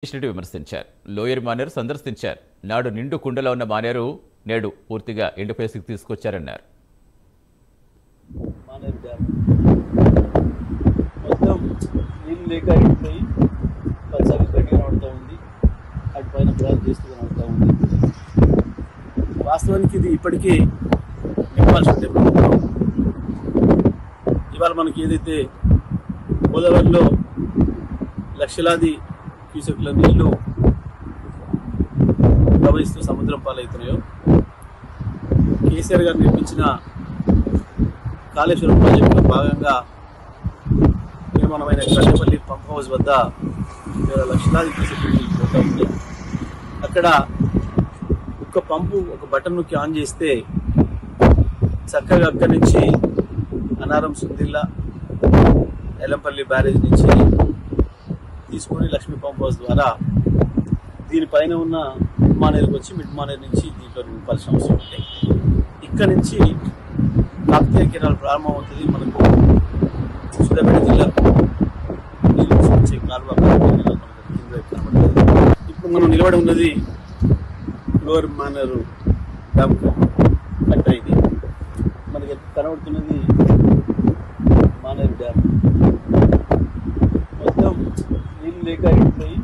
రెడ్డి విమర్శించారు. లోయర్ మానేరు సందర్శించారు. నాడు నిండు కుండలో ఉన్న మానేరు నేడు పూర్తిగా ఎండు పరిస్థితికి తీసుకొచ్చారన్నారు. మొత్తం నీళ్ళు లేక ఎండిపోయి పచ్చగా గడ్డి కనబడుతూ ఉంది. అటు పైన బ్రాంచ్ చేస్తూ కనబడుతూ ఉంది. వాస్తవానికి ఇది ఇప్పటికీ నింపాల్సి ఉంటే ప్రభుత్వం ఇవాళ మనకి ఏదైతే గోదావరిలో లక్షలాది క్యూసెక్ల నీళ్లు ప్రవహిస్తూ సముద్రం పాలవుతున్నాయో, కేసీఆర్ గారు నిర్మించిన కాళేశ్వరం ప్రాజెక్టులో భాగంగా నిర్మాణమైన కట్టపల్లి పంప్ హౌస్ వద్ద లక్షలాది క్యూసెక్ల నీళ్లు పోతూ ఉంటాయి. అక్కడ ఒక్క పంపు ఒక బటన్ నొక్కి ఆన్ చేస్తే చక్కగా అక్కడి నుంచి అనారం సుందిల్లా ఎల్లంపల్లి బ్యారేజ్ నుంచి తీసుకొని లక్ష్మీ పంప్ హౌస్ ద్వారా దీనిపైన ఉన్న మిడ్ మానేరుకి వచ్చి మిడ్ మానేరు నుంచి దీంట్లో నింపాల్సిన అవసరం ఉంటాయి. ఇక్కడ నుంచి కాకతీయ కెనాల్ ప్రారంభం అవుతుంది. మనకు సూర్యాపేట జిల్లా నీళ్ళు వచ్చే కాలువ కింద కనబడుతుంది. ఇప్పుడు మనం నిలబడి ఉన్నది లోవర్ మానేరు డ్యామ్ కట్ట. ఇది మనకి కనబడుతున్నది మానేరు డ్యామ్. మొత్తం నీళ్ళు లేక ఎండిపోయి